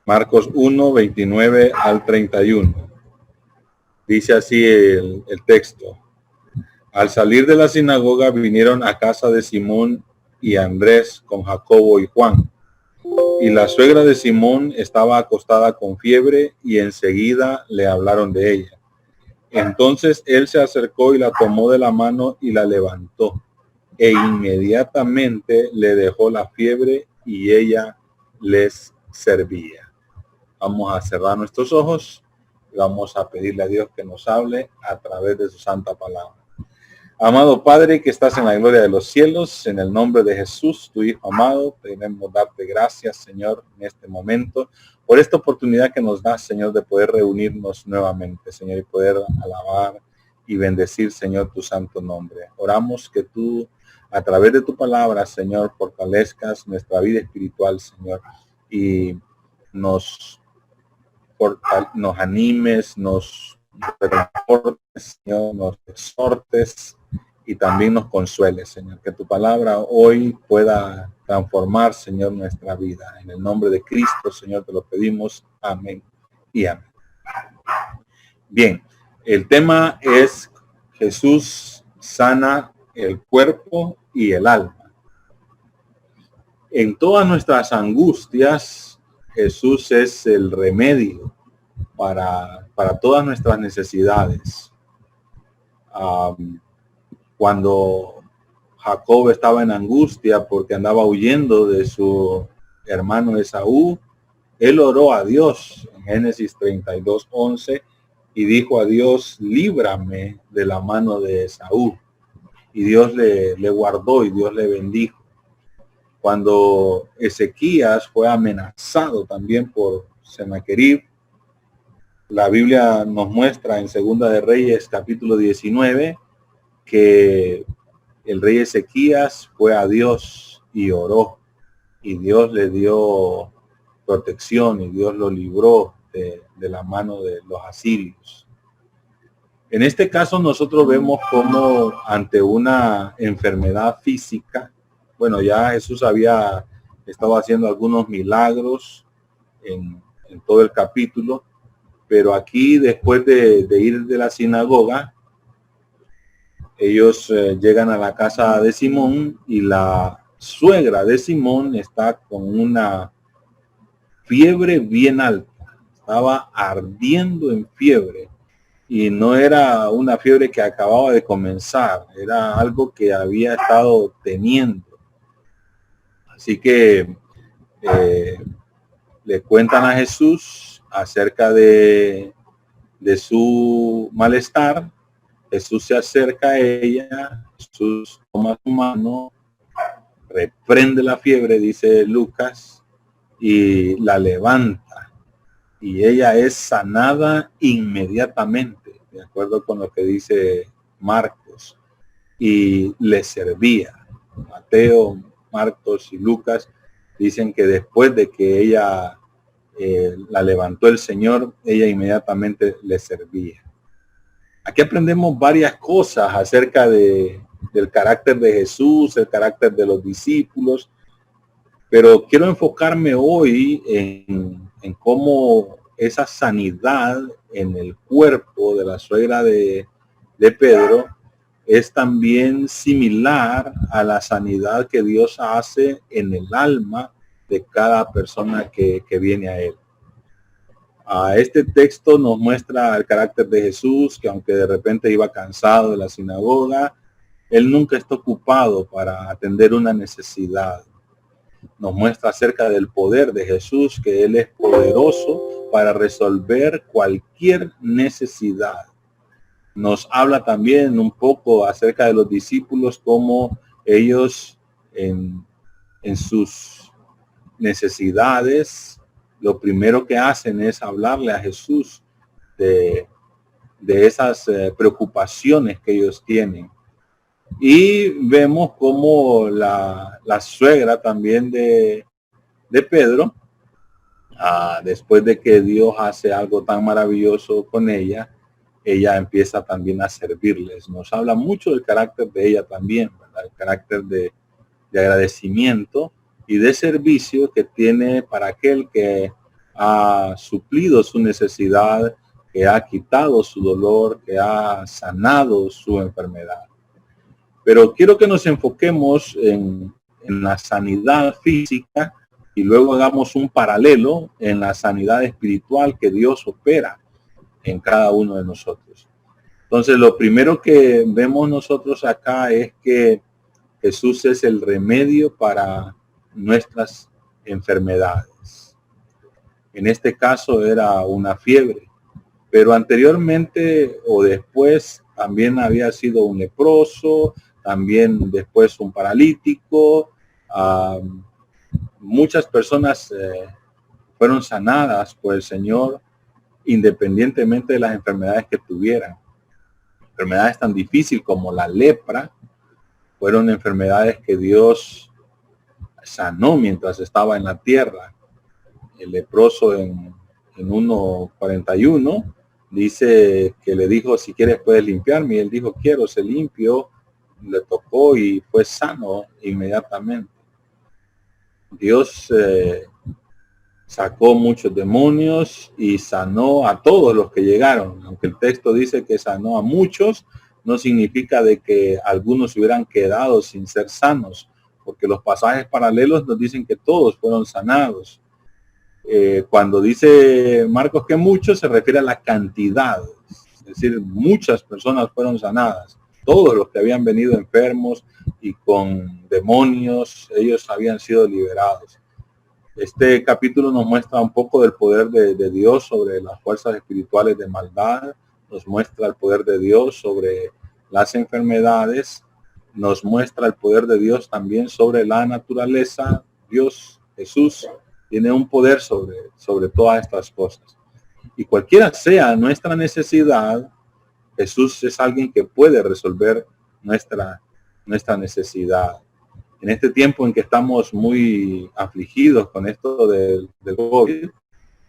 Marcos 1, 29 al 31. Dice así el texto. Al salir de la sinagoga vinieron a casa de Simón y Andrés con Jacobo y Juan. Y la suegra de Simón estaba acostada con fiebre y enseguida le hablaron de ella. Entonces él se acercó y la tomó de la mano y la levantó. E inmediatamente le dejó la fiebre y ella les servía. Vamos a cerrar nuestros ojos y vamos a pedirle a Dios que nos hable a través de su santa palabra. Amado Padre que estás en la gloria de los cielos, en el nombre de Jesús, tu Hijo amado, queremos darte gracias, Señor, en este momento, por esta oportunidad que nos das, Señor, de poder reunirnos nuevamente, Señor, y poder alabar y bendecir, Señor, tu santo nombre. Oramos que tú, a través de tu palabra, Señor, fortalezcas nuestra vida espiritual, Señor, y nos animes, nos reconfortes, Señor, nos exhortes y también nos consueles, Señor. Que tu palabra hoy pueda transformar, Señor, nuestra vida. En el nombre de Cristo, Señor, te lo pedimos. Amén y amén. Bien, el tema es Jesús sana el cuerpo y el alma. En todas nuestras angustias, Jesús es el remedio para todas nuestras necesidades. Cuando Jacob estaba en angustia porque andaba huyendo de su hermano Esaú, él oró a Dios en Génesis 32:11 y dijo a Dios, líbrame de la mano de Esaú. Y Dios le guardó y Dios le bendijo. Cuando Ezequías fue amenazado también por Sennacherib, la Biblia nos muestra en Segunda de Reyes capítulo 19 que el rey Ezequías fue a Dios y oró y Dios le dio protección y Dios lo libró de la mano de los asirios. En este caso nosotros vemos como ante una enfermedad física, bueno, ya Jesús había estado haciendo algunos milagros en todo el capítulo, pero aquí después de ir de la sinagoga, ellos llegan a la casa de Simón y la suegra de Simón está con una fiebre bien alta, estaba ardiendo en fiebre y no era una fiebre que acababa de comenzar, era algo que había estado teniendo. Así que le cuentan a Jesús acerca de su malestar. Jesús se acerca a ella, Jesús toma su mano, reprende la fiebre, dice Lucas, y la levanta. Y ella es sanada inmediatamente, de acuerdo con lo que dice Marcos. Y le servía. Mateo, Marcos y Lucas dicen que después de que ella la levantó el Señor, ella inmediatamente le servía. Aquí aprendemos varias cosas acerca del carácter de Jesús, el carácter de los discípulos, pero quiero enfocarme hoy en cómo esa sanidad en el cuerpo de la suegra de Pedro es también similar a la sanidad que Dios hace en el alma de cada persona que viene a él. Este texto nos muestra el carácter de Jesús, que aunque de repente iba cansado de la sinagoga, él nunca está ocupado para atender una necesidad. Nos muestra acerca del poder de Jesús, que él es poderoso para resolver cualquier necesidad. Nos habla también un poco acerca de los discípulos, como ellos en sus necesidades, lo primero que hacen es hablarle a Jesús de esas preocupaciones que ellos tienen. Y vemos como la suegra también de Pedro, después de que Dios hace algo tan maravilloso con ella empieza también a servirles. Nos habla mucho del carácter de ella también, ¿verdad? El carácter de agradecimiento y de servicio que tiene para aquel que ha suplido su necesidad, que ha quitado su dolor, que ha sanado su enfermedad. Pero quiero que nos enfoquemos en la sanidad física y luego hagamos un paralelo en la sanidad espiritual que Dios opera en cada uno de nosotros. Entonces, lo primero que vemos nosotros acá es que Jesús es el remedio para nuestras enfermedades. En este caso era una fiebre, pero anteriormente o después también había sido un leproso, también después un paralítico. Muchas personas fueron sanadas por el Señor independientemente de las enfermedades que tuvieran. Enfermedades tan difíciles como la lepra fueron enfermedades que Dios sanó mientras estaba en la tierra. El leproso en 1:41 dice que le dijo, si quieres puedes limpiarme, y él dijo, quiero, se limpió, le tocó y fue sano inmediatamente. Dios sacó muchos demonios y sanó a todos los que llegaron. Aunque el texto dice que sanó a muchos, no significa de que algunos hubieran quedado sin ser sanos, porque los pasajes paralelos nos dicen que todos fueron sanados. Cuando dice Marcos que muchos, se refiere a la cantidad, es decir, muchas personas fueron sanadas. Todos los que habían venido enfermos y con demonios, ellos habían sido liberados. Este capítulo nos muestra un poco del poder de Dios sobre las fuerzas espirituales de maldad, nos muestra el poder de Dios sobre las enfermedades, nos muestra el poder de Dios también sobre la naturaleza. Dios, Jesús, tiene un poder sobre todas estas cosas. Y cualquiera sea nuestra necesidad, Jesús es alguien que puede resolver nuestra necesidad. En este tiempo en que estamos muy afligidos con esto del COVID,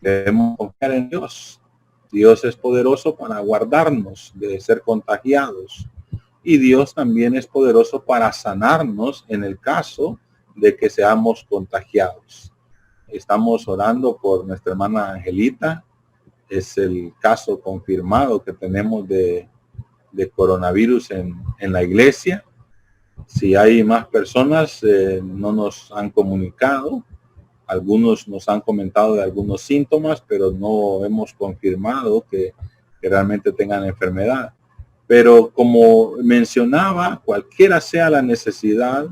debemos confiar en Dios. Dios es poderoso para guardarnos de ser contagiados. Y Dios también es poderoso para sanarnos en el caso de que seamos contagiados. Estamos orando por nuestra hermana Angelita. Es el caso confirmado que tenemos de coronavirus en la iglesia. Si hay más personas, no nos han comunicado. Algunos nos han comentado de algunos síntomas, pero no hemos confirmado que realmente tengan enfermedad. Pero como mencionaba, cualquiera sea la necesidad,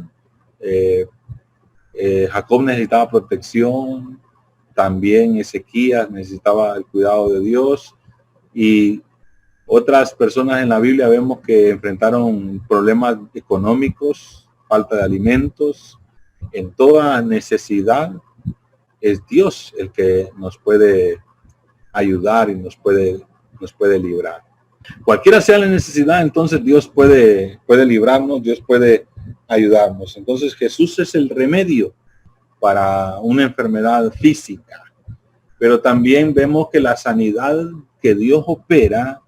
Jacob necesitaba protección, también Ezequías necesitaba el cuidado de Dios, y otras personas en la Biblia vemos que enfrentaron problemas económicos, falta de alimentos. En toda necesidad es Dios el que nos puede ayudar y nos puede librar. Cualquiera sea la necesidad, entonces Dios puede librarnos, Dios puede ayudarnos. Entonces Jesús es el remedio para una enfermedad física. Pero también vemos que la sanidad que Dios opera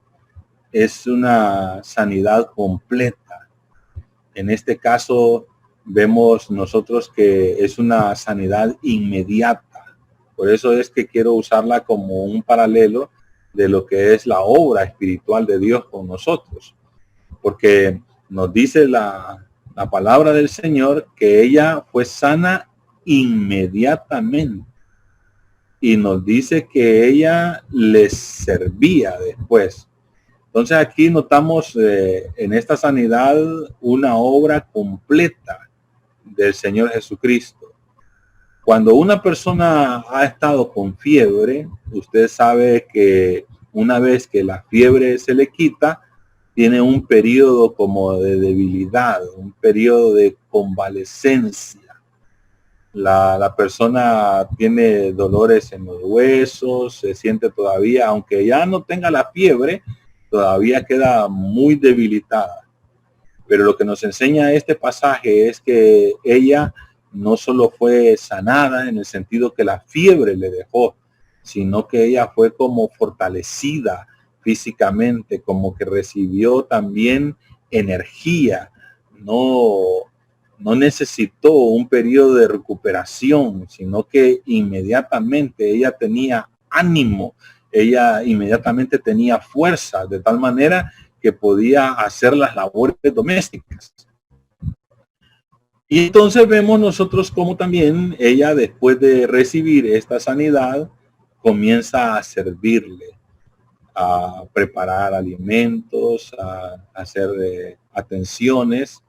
es una sanidad completa. En este caso vemos nosotros que es una sanidad inmediata. Por eso es que quiero usarla como un paralelo de lo que es la obra espiritual de Dios con nosotros. Porque nos dice la palabra del Señor que ella fue sana inmediatamente. Y nos dice que ella les servía después. Entonces aquí notamos en esta sanidad una obra completa del Señor Jesucristo. Cuando una persona ha estado con fiebre, usted sabe que una vez que la fiebre se le quita, tiene un periodo como de debilidad, un periodo de convalescencia. La persona tiene dolores en los huesos, se siente todavía, aunque ya no tenga la fiebre, todavía queda muy debilitada. Pero lo que nos enseña este pasaje es que ella no solo fue sanada en el sentido que la fiebre le dejó, sino que ella fue como fortalecida físicamente, como que recibió también energía. No no necesitó un periodo de recuperación, sino que inmediatamente ella tenía ánimo, ella inmediatamente tenía fuerza, de tal manera que podía hacer las labores domésticas. Y entonces vemos nosotros cómo también ella, después de recibir esta sanidad, comienza a servirle, a preparar alimentos, a hacer atenciones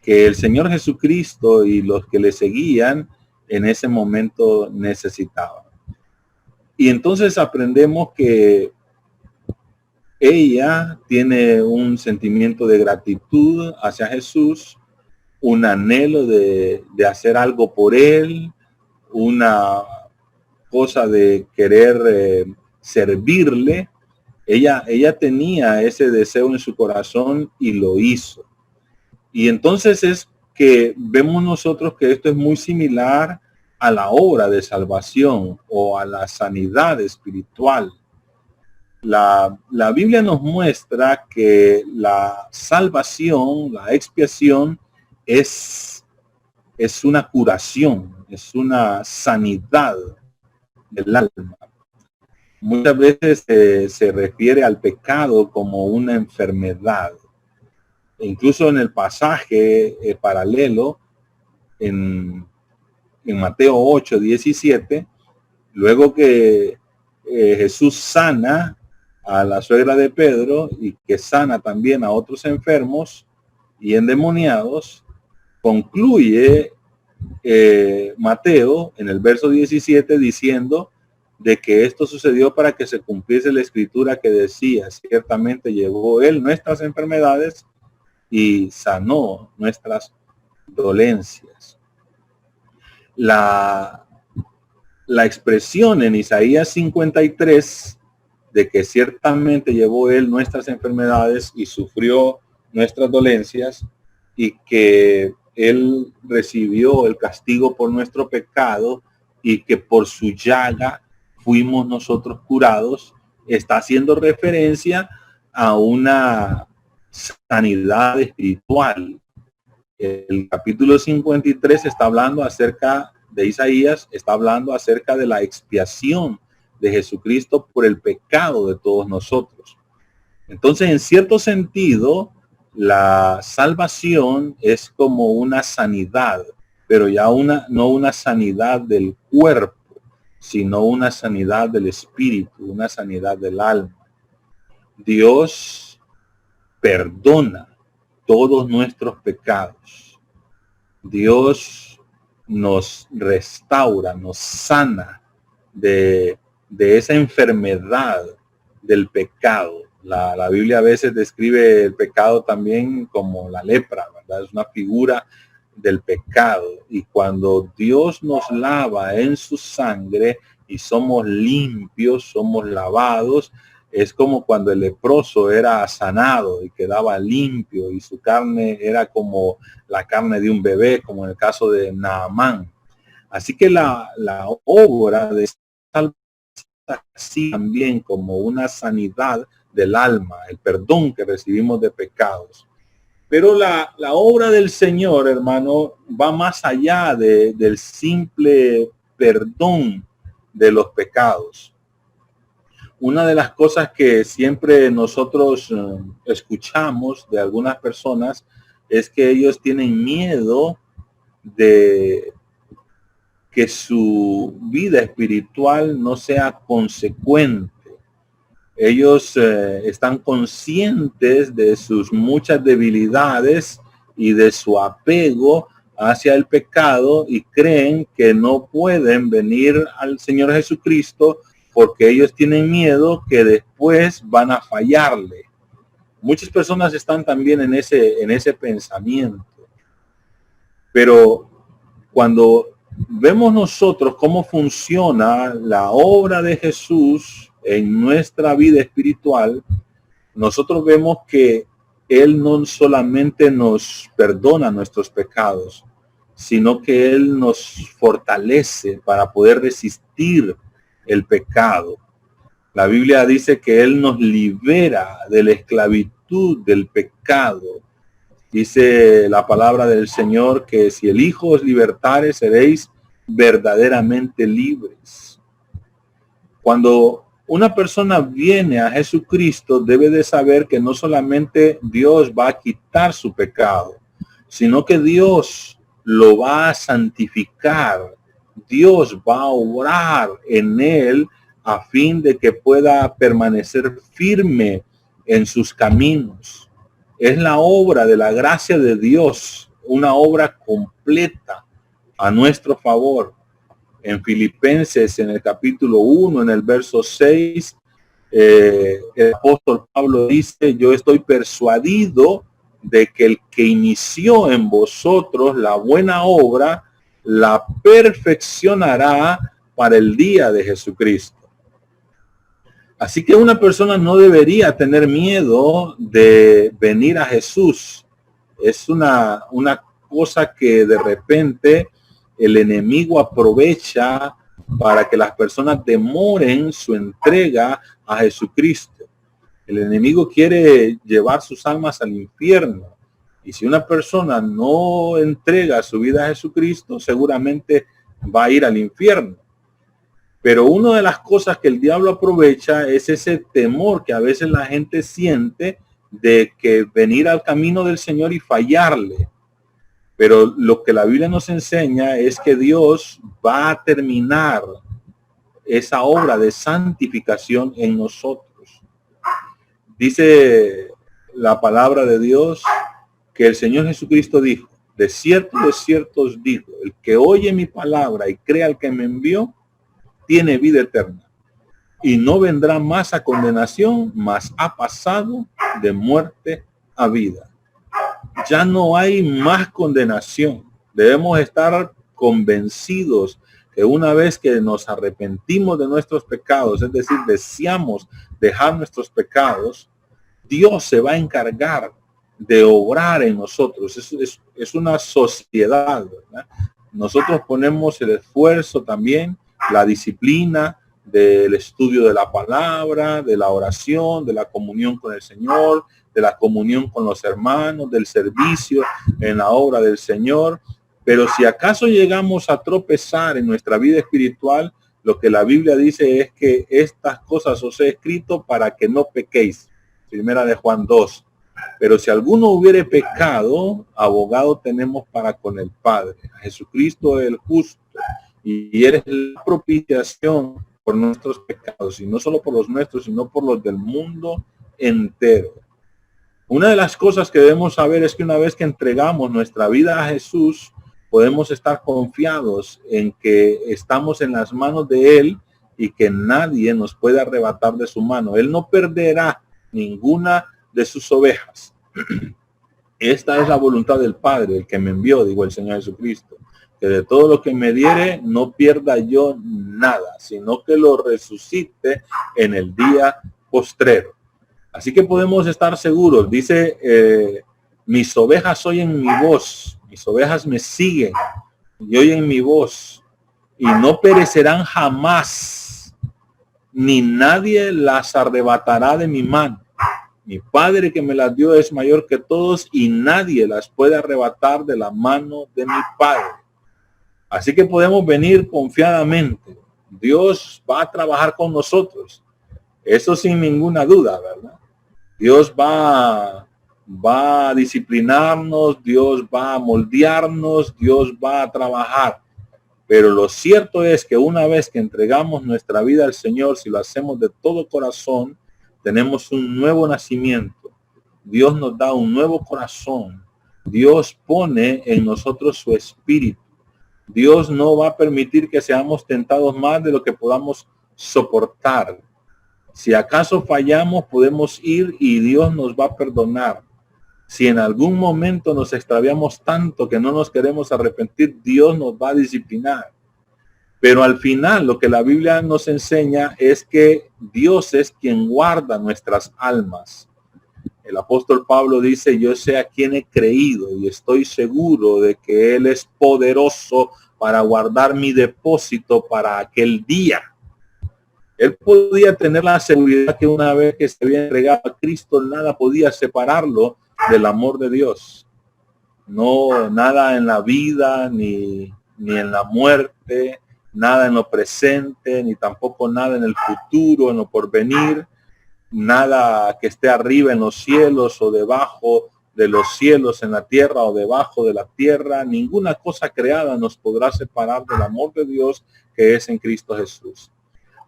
que el Señor Jesucristo y los que le seguían en ese momento necesitaban. Y entonces aprendemos que ella tiene un sentimiento de gratitud hacia Jesús, un anhelo de hacer algo por él, una cosa de querer servirle. Ella tenía ese deseo en su corazón y lo hizo. Y entonces es que vemos nosotros que esto es muy similar a la obra de salvación o a la sanidad espiritual. La Biblia nos muestra que la salvación, la expiación, es una curación, es una sanidad del alma. Muchas veces se refiere al pecado como una enfermedad. Incluso en el pasaje paralelo, en Mateo 8:17, luego que Jesús sana a la suegra de Pedro y que sana también a otros enfermos y endemoniados, concluye Mateo en el verso 17 diciendo de que esto sucedió para que se cumpliese la escritura que decía: ciertamente llevó él nuestras enfermedades y sanó nuestras dolencias. La expresión en Isaías 53 de que ciertamente llevó él nuestras enfermedades y sufrió nuestras dolencias y que él recibió el castigo por nuestro pecado y que por su llaga fuimos nosotros curados, está haciendo referencia a una sanidad espiritual. El capítulo 53 está hablando acerca de Isaías, está hablando acerca de la expiación de Jesucristo por el pecado de todos nosotros. Entonces, en cierto sentido, la salvación es como una sanidad, pero ya no una sanidad del cuerpo, sino una sanidad del espíritu, una sanidad del alma. Dios perdona todos nuestros pecados. Dios nos restaura, nos sana de esa enfermedad del pecado. La Biblia a veces describe el pecado también como la lepra, ¿verdad? Es una figura del pecado. Y cuando Dios nos lava en su sangre y somos limpios, somos lavados, es como cuando el leproso era sanado y quedaba limpio y su carne era como la carne de un bebé, como en el caso de Naamán. Así que la obra de salvación así también como una sanidad del alma, el perdón que recibimos de pecados. Pero la obra del Señor, hermano, va más allá del simple perdón de los pecados. Una de las cosas que siempre nosotros escuchamos de algunas personas es que ellos tienen miedo de que su vida espiritual no sea consecuente. Ellos están conscientes de sus muchas debilidades y de su apego hacia el pecado y creen que no pueden venir al Señor Jesucristo porque ellos tienen miedo que después van a fallarle. Muchas personas están también en ese pensamiento. Pero cuando vemos nosotros cómo funciona la obra de Jesús en nuestra vida espiritual, nosotros vemos que Él no solamente nos perdona nuestros pecados, sino que Él nos fortalece para poder resistir el pecado. La Biblia dice que Él nos libera de la esclavitud del pecado. Dice la palabra del Señor que si el Hijo os libertare, seréis verdaderamente libres. Cuando una persona viene a Jesucristo, debe de saber que no solamente Dios va a quitar su pecado, sino que Dios lo va a santificar. Dios va a obrar en él a fin de que pueda permanecer firme en sus caminos. Es la obra de la gracia de Dios, una obra completa a nuestro favor. En Filipenses, en el capítulo 1, en el verso 6, el apóstol Pablo dice: yo estoy persuadido de que el que inició en vosotros la buena obra, la perfeccionará para el día de Jesucristo. Así que una persona no debería tener miedo de venir a Jesús. Es una cosa que de repente el enemigo aprovecha para que las personas demoren su entrega a Jesucristo. El enemigo quiere llevar sus almas al infierno. Y si una persona no entrega su vida a Jesucristo, seguramente va a ir al infierno. Pero una de las cosas que el diablo aprovecha es ese temor que a veces la gente siente de que venir al camino del Señor y fallarle. Pero lo que la Biblia nos enseña es que Dios va a terminar esa obra de santificación en nosotros. Dice la palabra de Dios que el Señor Jesucristo dijo: de cierto os digo, el que oye mi palabra y crea al que me envió, tiene vida eterna y no vendrá más a condenación, mas ha pasado de muerte a vida. Ya no hay más condenación. Debemos estar convencidos que una vez que nos arrepentimos de nuestros pecados, es decir, deseamos dejar nuestros pecados, Dios se va a encargar de obrar en nosotros. Es una sociedad, ¿verdad? Nosotros ponemos el esfuerzo también, la disciplina del estudio de la palabra, de la oración, de la comunión con el Señor, de la comunión con los hermanos, del servicio en la obra del Señor. Pero si acaso llegamos a tropezar en nuestra vida espiritual, lo que la Biblia dice es que estas cosas os he escrito para que no pequéis. Primera de Juan 2. Pero si alguno hubiere pecado, abogado tenemos para con el Padre, a Jesucristo el justo, y eres la propiciación por nuestros pecados, y no solo por los nuestros, sino por los del mundo entero. Una de las cosas que debemos saber es que una vez que entregamos nuestra vida a Jesús, podemos estar confiados en que estamos en las manos de Él y que nadie nos puede arrebatar de su mano. Él no perderá ninguna de sus ovejas. Esta es la voluntad del Padre, el que me envió, digo el Señor Jesucristo, que de todo lo que me diere no pierda yo nada, sino que lo resucite en el día postrero. Así que podemos estar seguros. Dice, mis ovejas oyen mi voz, mis ovejas me siguen y oyen mi voz, y no perecerán jamás, ni nadie las arrebatará de mi mano. Mi Padre que me las dio es mayor que todos, y nadie las puede arrebatar de la mano de mi Padre. Así que podemos venir confiadamente. Dios va a trabajar con nosotros. Eso sin ninguna duda, ¿verdad? Dios va a disciplinarnos, Dios va a moldearnos, Dios va a trabajar. Pero lo cierto es que una vez que entregamos nuestra vida al Señor, si lo hacemos de todo corazón, tenemos un nuevo nacimiento. Dios nos da un nuevo corazón. Dios pone en nosotros su espíritu. Dios no va a permitir que seamos tentados más de lo que podamos soportar. Si acaso fallamos, podemos ir y Dios nos va a perdonar. Si en algún momento nos extraviamos tanto que no nos queremos arrepentir, Dios nos va a disciplinar. Pero al final lo que la Biblia nos enseña es que Dios es quien guarda nuestras almas. El apóstol Pablo dice: yo sé a quién he creído y estoy seguro de que Él es poderoso para guardar mi depósito para aquel día. Él podía tener la seguridad que una vez que se había entregado a Cristo, nada podía separarlo del amor de Dios. No, nada en la vida, ni en la muerte, nada en lo presente, ni tampoco nada en el futuro, en lo porvenir, nada que esté arriba en los cielos o debajo de los cielos, en la tierra o debajo de la tierra. Ninguna cosa creada nos podrá separar del amor de Dios que es en Cristo Jesús.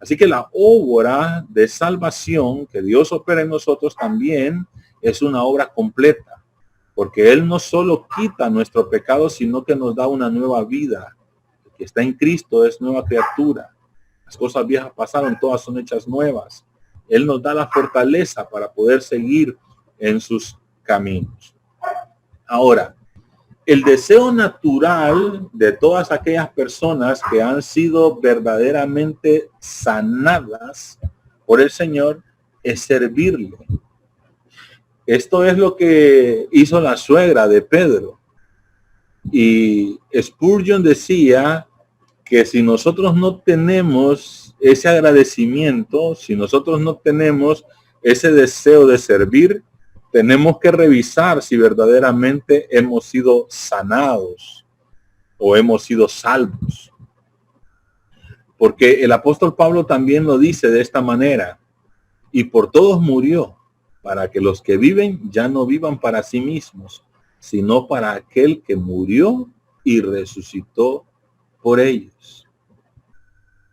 Así que la obra de salvación que Dios opera en nosotros también es una obra completa, porque Él no solo quita nuestro pecado, sino que nos da una nueva vida. El que está en Cristo es nueva criatura. Las cosas viejas pasaron, todas son hechas nuevas. Él nos da la fortaleza para poder seguir en sus caminos. Ahora, el deseo natural de todas aquellas personas que han sido verdaderamente sanadas por el Señor es servirle. Esto es lo que hizo la suegra de Pedro. Y Spurgeon decía que si nosotros no tenemos ese agradecimiento, si nosotros no tenemos ese deseo de servir, tenemos que revisar si verdaderamente hemos sido sanados o hemos sido salvos. Porque el apóstol Pablo también lo dice de esta manera: y por todos murió, para que los que viven ya no vivan para sí mismos, sino para aquel que murió y resucitó por ellos.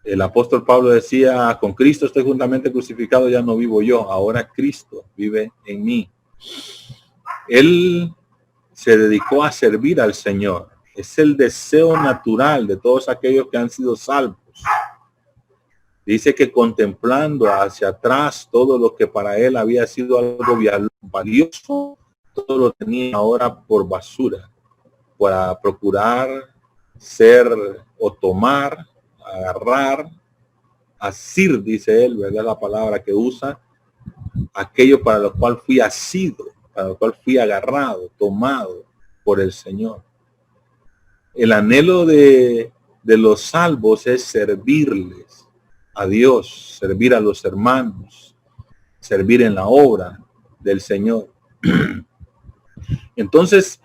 El apóstol Pablo decía: con Cristo estoy juntamente crucificado, ya no vivo yo, ahora Cristo vive en mí. Él se dedicó a servir al Señor. Es el deseo natural de todos aquellos que han sido salvos. Dice que contemplando hacia atrás todo lo que para él había sido algo valioso, todo lo tenía ahora por basura, para procurar ser o tomar, agarrar, asir, dice él, ¿verdad? La palabra que usa, aquello para lo cual fui asido, para lo cual fui agarrado, tomado por el Señor. El anhelo de los salvos es servirles a Dios, servir a los hermanos, servir en la obra del Señor. Entonces,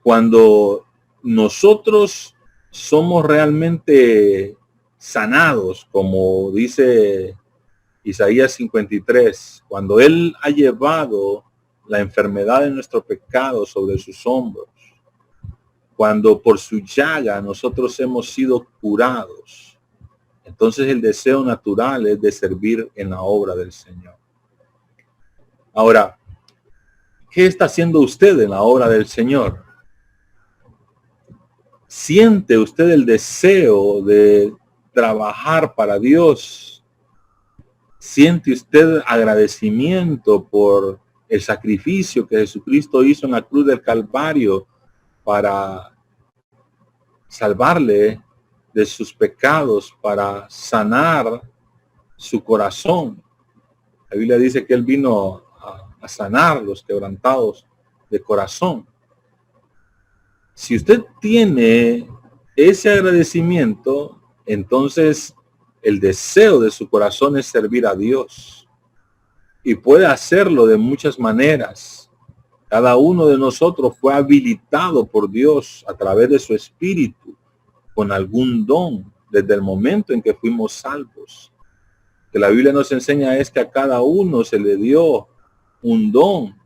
cuando nosotros somos realmente sanados, como dice Isaías 53, cuando Él ha llevado la enfermedad de nuestro pecado sobre sus hombros, cuando por su llaga nosotros hemos sido curados, entonces el deseo natural es de servir en la obra del Señor. Ahora, ¿qué está haciendo usted en la obra del Señor? ¿Siente usted el deseo de trabajar para Dios? ¿Siente usted agradecimiento por el sacrificio que Jesucristo hizo en la cruz del Calvario para salvarle de sus pecados, para sanar su corazón? La Biblia dice que Él vino a sanar los quebrantados de corazón. Si usted tiene ese agradecimiento, entonces el deseo de su corazón es servir a Dios. Y puede hacerlo de muchas maneras. Cada uno de nosotros fue habilitado por Dios a través de su espíritu con algún don desde el momento en que fuimos salvos. Que la Biblia nos enseña es que a cada uno se le dio un don.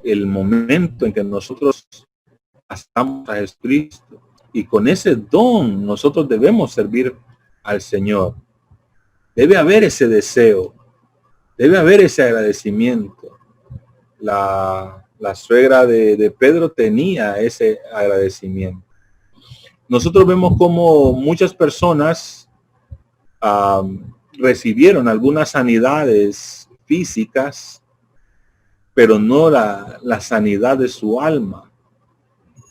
El momento en que nosotros aceptamos a Jesucristo, y con ese don nosotros debemos servir al Señor. Debe haber ese deseo, debe haber ese agradecimiento. La suegra de Pedro tenía ese agradecimiento. Nosotros vemos como muchas personas recibieron algunas sanidades físicas, pero no la sanidad de su alma.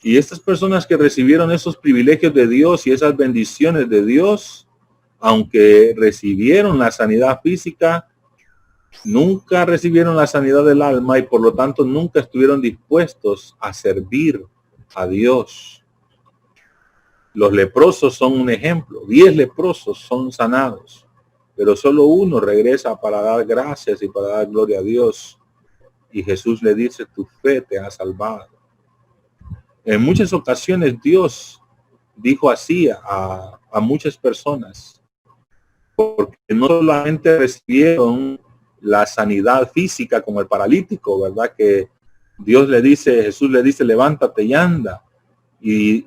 Y estas personas que recibieron esos privilegios de Dios y esas bendiciones de Dios, aunque recibieron la sanidad física, nunca recibieron la sanidad del alma y por lo tanto nunca estuvieron dispuestos a servir a Dios. Los leprosos son un ejemplo. 10 leprosos son sanados, pero solo uno regresa para dar gracias y para dar gloria a Dios. Y Jesús le dice: tu fe te ha salvado. En muchas ocasiones Dios dijo así a muchas personas, porque no solamente recibieron la sanidad física como el paralítico, ¿verdad? Que Dios le dice, Jesús le dice, levántate y anda. Y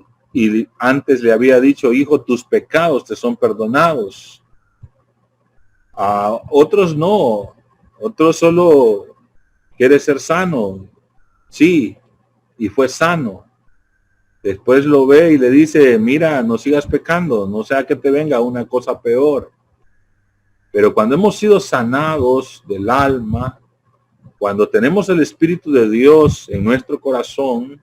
antes le había dicho, hijo, tus pecados te son perdonados. A otros no, otros solo quiere ser sano. Sí, y fue sano. Después lo ve y le dice, mira, no sigas pecando, no sea que te venga una cosa peor. Pero cuando hemos sido sanados del alma, cuando tenemos el Espíritu de Dios en nuestro corazón,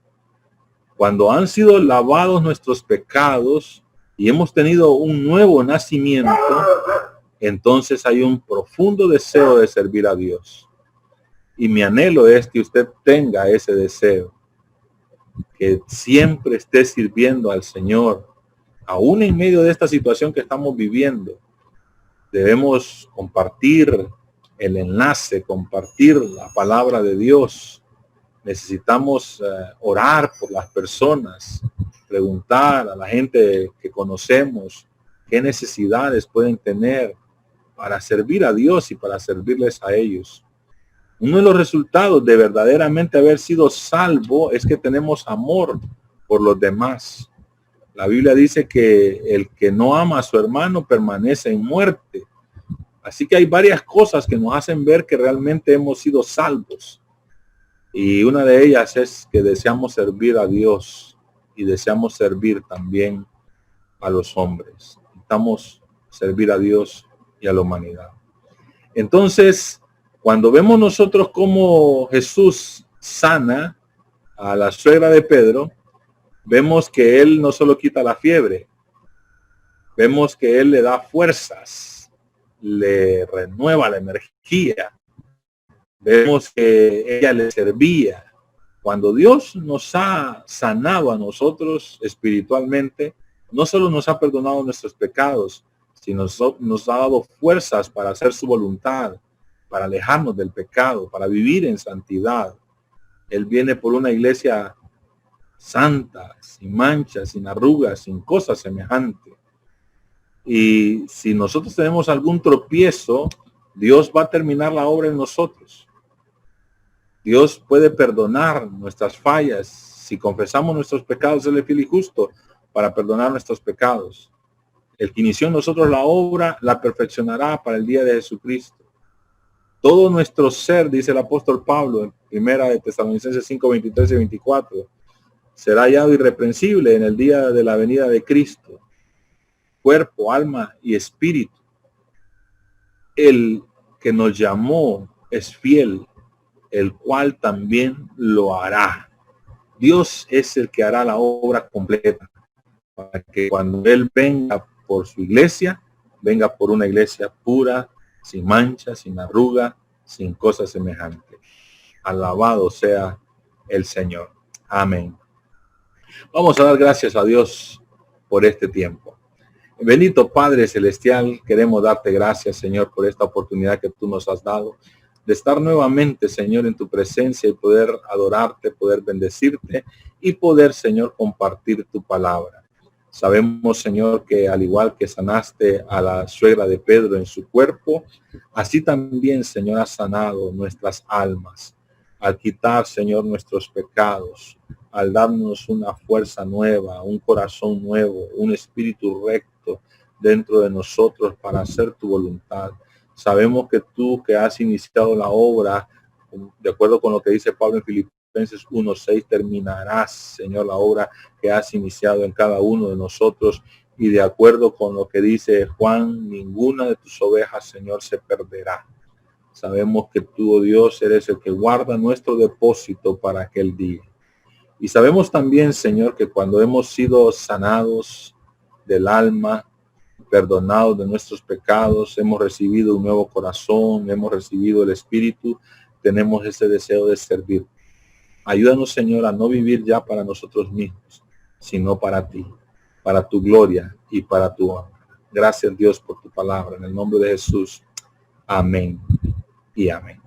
cuando han sido lavados nuestros pecados y hemos tenido un nuevo nacimiento, entonces hay un profundo deseo de servir a Dios. Y mi anhelo es que usted tenga ese deseo, que siempre esté sirviendo al Señor, aún en medio de esta situación que estamos viviendo. Debemos compartir el enlace, compartir la palabra de Dios. Necesitamos orar por las personas, preguntar a la gente que conocemos qué necesidades pueden tener para servir a Dios y para servirles a ellos. Uno de los resultados de verdaderamente haber sido salvo es que tenemos amor por los demás. La Biblia dice que el que no ama a su hermano permanece en muerte. Así que hay varias cosas que nos hacen ver que realmente hemos sido salvos. Y una de ellas es que deseamos servir a Dios y deseamos servir también a los hombres. Necesitamos servir a Dios y a la humanidad. Entonces, cuando vemos nosotros cómo Jesús sana a la suegra de Pedro, vemos que él no solo quita la fiebre, vemos que él le da fuerzas, le renueva la energía. Vemos que ella le servía. Cuando Dios nos ha sanado a nosotros espiritualmente, no solo nos ha perdonado nuestros pecados, sino nos ha dado fuerzas para hacer su voluntad, para alejarnos del pecado, para vivir en santidad. Él viene por una iglesia santa, sin manchas, sin arrugas, sin cosas semejantes. Y si nosotros tenemos algún tropiezo, Dios va a terminar la obra en nosotros. Dios puede perdonar nuestras fallas. Si confesamos nuestros pecados, Él es fiel y justo para perdonar nuestros pecados. El que inició en nosotros la obra, la perfeccionará para el día de Jesucristo. Todo nuestro ser, dice el apóstol Pablo en primera de Tesalonicenses 5, 23 y 24, será hallado irreprensible en el día de la venida de Cristo. Cuerpo, alma y espíritu. El que nos llamó es fiel, el cual también lo hará. Dios es el que hará la obra completa, para que cuando Él venga por su iglesia, venga por una iglesia pura, sin mancha, sin arruga, sin cosas semejantes. Alabado sea el Señor. Amén. Vamos a dar gracias a Dios por este tiempo. Bendito Padre Celestial, queremos darte gracias, Señor, por esta oportunidad que tú nos has dado de estar nuevamente, Señor, en tu presencia y poder adorarte, poder bendecirte y poder, Señor, compartir tu palabra. Sabemos, Señor, que al igual que sanaste a la suegra de Pedro en su cuerpo, así también, Señor, has sanado nuestras almas. Al quitar, Señor, nuestros pecados, al darnos una fuerza nueva, un corazón nuevo, un espíritu recto dentro de nosotros para hacer tu voluntad. Sabemos que tú que has iniciado la obra, de acuerdo con lo que dice Pablo en Filipenses 1:6, terminarás, Señor, la obra que has iniciado en cada uno de nosotros. Y de acuerdo con lo que dice Juan, ninguna de tus ovejas, Señor, se perderá. Sabemos que tú, oh Dios, eres el que guarda nuestro depósito para aquel día. Y sabemos también, Señor, que cuando hemos sido sanados del alma, perdonados de nuestros pecados, hemos recibido un nuevo corazón, hemos recibido el Espíritu, tenemos ese deseo de servir. Ayúdanos, Señor, a no vivir ya para nosotros mismos, sino para ti, para tu gloria y para tu honra. Gracias, Dios, por tu palabra. En el nombre de Jesús. Amén y amén.